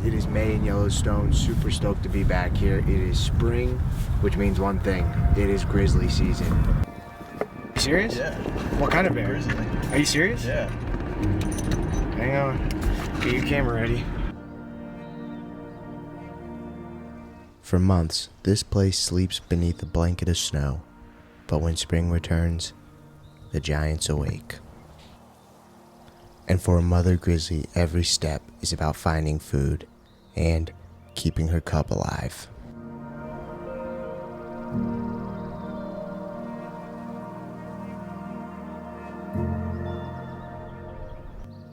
It is May in Yellowstone. Super stoked to be back here. It is spring, which means one thing. It is grizzly season. You serious? Yeah. What kind of bear? Grizzly. Are you serious? Yeah. Hang on. Get your camera ready. For months, this place sleeps beneath a blanket of snow, but when spring returns, the giants awake. And for a mother grizzly, every step is about finding food and keeping her cub alive.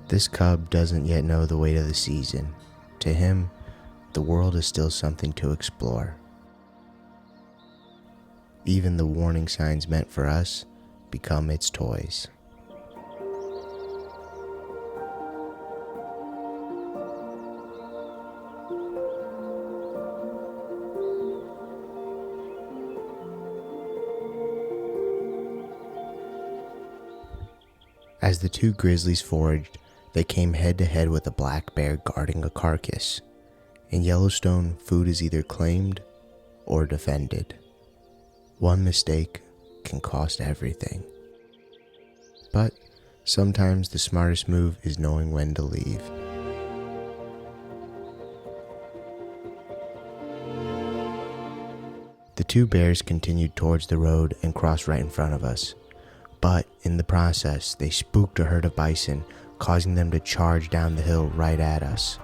This cub doesn't yet know the weight of the season. To him, the world is still something to explore. Even the warning signs meant for us become its toys. As the two grizzlies foraged, they came head to head with a black bear guarding a carcass. In Yellowstone, food is either claimed or defended. One mistake can cost everything. But sometimes the smartest move is knowing when to leave. The two bears continued towards the road and crossed right in front of us. But in the process, they spooked a herd of bison, causing them to charge down the hill right at us.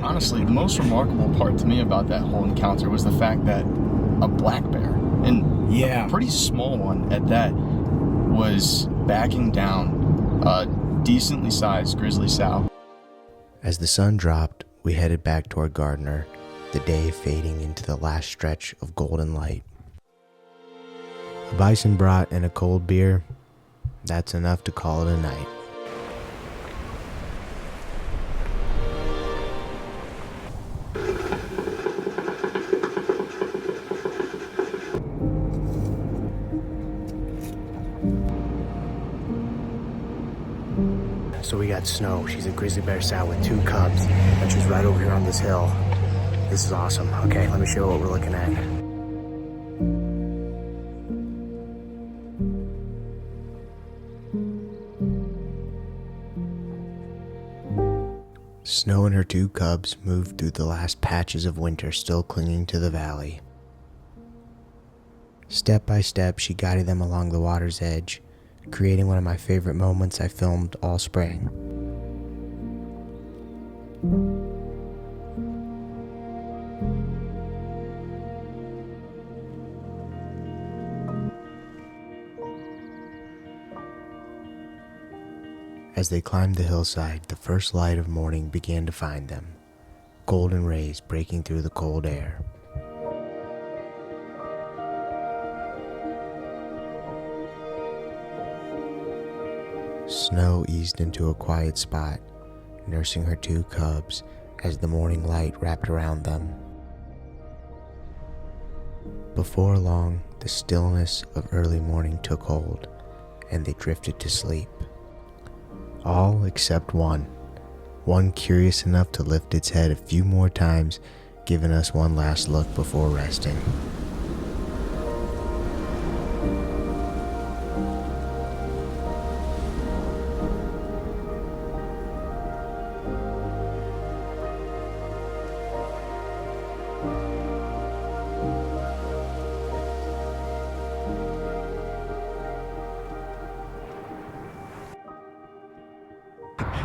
Honestly, the most remarkable part to me about that whole encounter was the fact that a black bear, and Yeah. a pretty small one at that, was backing down a decently sized grizzly sow. As the sun dropped, we headed back toward Gardner, the day fading into the last stretch of golden light. A bison brat and a cold beer, that's enough to call it a night. So we got Snow. She's a grizzly bear sow with two cubs, and she's right over here on this hill. This is awesome. Okay, let me show you what we're looking at. Snow and her two cubs moved through the last patches of winter still clinging to the valley. Step by step, she guided them along the water's edge, creating one of my favorite moments I filmed all spring. As they climbed the hillside, the first light of morning began to find them, golden rays breaking through the cold air. Snow eased into a quiet spot, nursing her two cubs as the morning light wrapped around them. Before long, the stillness of early morning took hold, and they drifted to sleep. All except one curious enough to lift its head a few more times, giving us one last look before resting.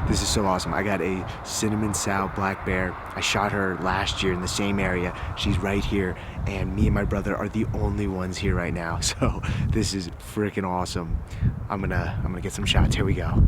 This is so awesome. I got a cinnamon sow black bear. I shot her last year in the same area. She's right here, and me and my brother are the only ones here right now. So this is freaking awesome. I'm gonna get some shots. Here we go.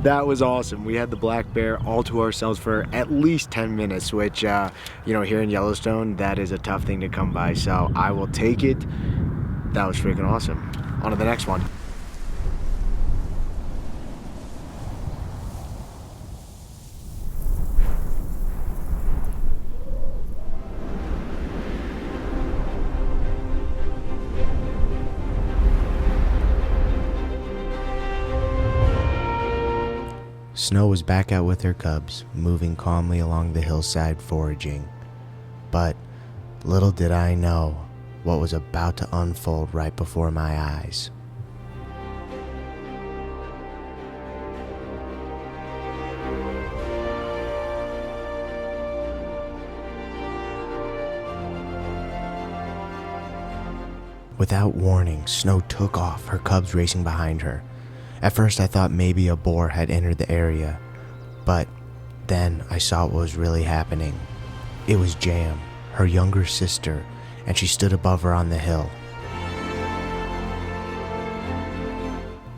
That was awesome. We had the black bear all to ourselves for at least 10 minutes, which, you know, here in Yellowstone, that is a tough thing to come by. So I will take it. That was freaking awesome. On to the next one. Snow was back out with her cubs, moving calmly along the hillside foraging. But little did I know what was about to unfold right before my eyes. Without warning, Snow took off, her cubs racing behind her. At first I thought maybe a boar had entered the area, but then I saw what was really happening. It was Jam, her younger sister, and she stood above her on the hill.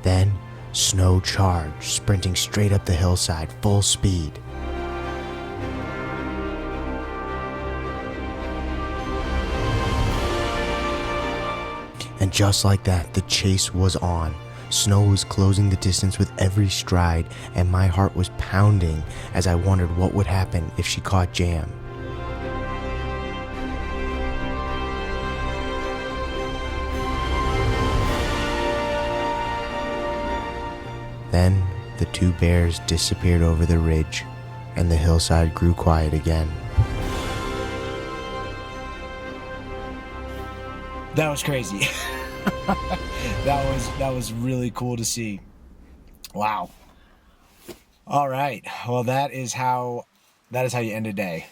Then Snow charged, sprinting straight up the hillside, full speed. And just like that, the chase was on. Snow was closing the distance with every stride, and my heart was pounding as I wondered what would happen if she caught Jam. Then the two bears disappeared over the ridge, and the hillside grew quiet again. That was crazy. that was really cool to see. Wow. All right. Well, that is how you end a day.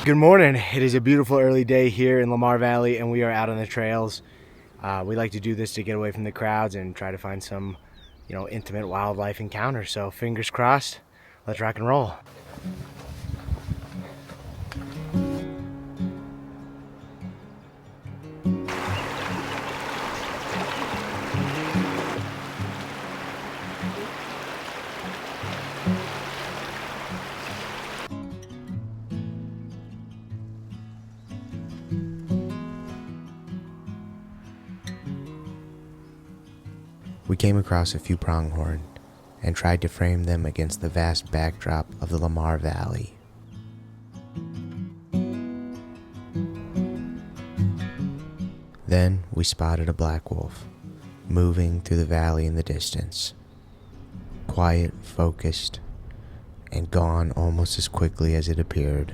Good morning. It is a beautiful early day here in Lamar Valley, and we are out on the trails. We like to do this to get away from the crowds and try to find some, you know, intimate wildlife encounters. So fingers crossed. Let's rock and roll. We came across a few pronghorn and tried to frame them against the vast backdrop of the Lamar Valley. Then we spotted a black wolf moving through the valley in the distance. Quiet, focused, and gone almost as quickly as it appeared.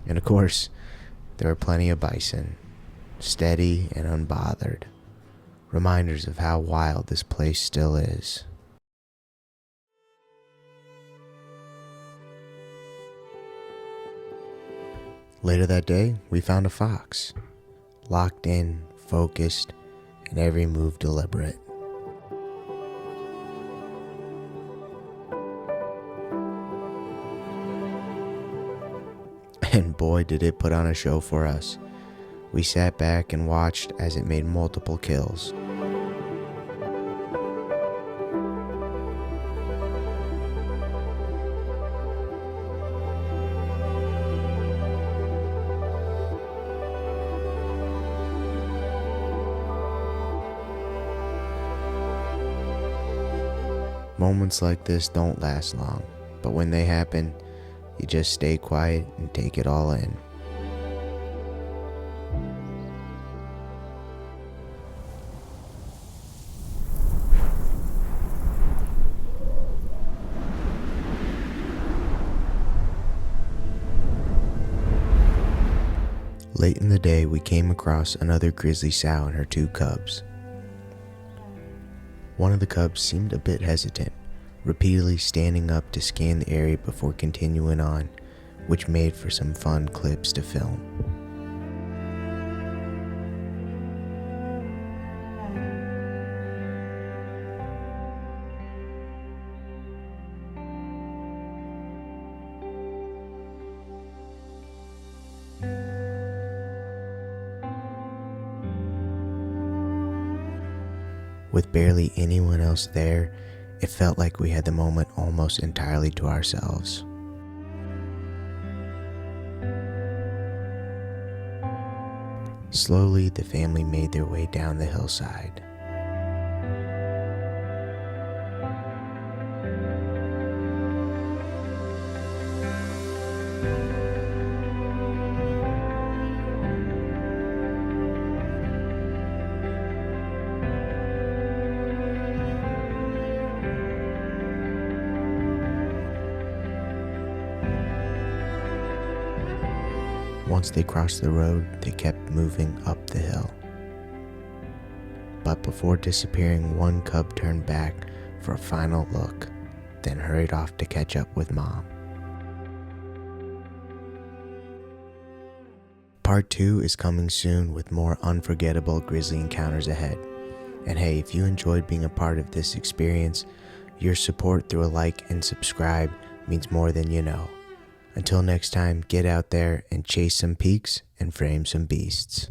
And of course, there were plenty of bison, steady and unbothered. Reminders of how wild this place still is. Later that day, we found a fox, locked in, focused, and every move deliberate. And boy, did it put on a show for us. We sat back and watched as it made multiple kills. Moments like this don't last long, but when they happen, you just stay quiet and take it all in. Late in the day, we came across another grizzly sow and her two cubs. One of the cubs seemed a bit hesitant, repeatedly standing up to scan the area before continuing on, which made for some fun clips to film. With barely anyone else there, it felt like we had the moment almost entirely to ourselves. Slowly, the family made their way down the hillside. Once they crossed the road, they kept moving up the hill. But before disappearing, one cub turned back for a final look, then hurried off to catch up with Mom. Part 2 is coming soon with more unforgettable grizzly encounters ahead. And hey, if you enjoyed being a part of this experience, your support through a like and subscribe means more than you know. Until next time, get out there and chase some peaks and frame some beasts.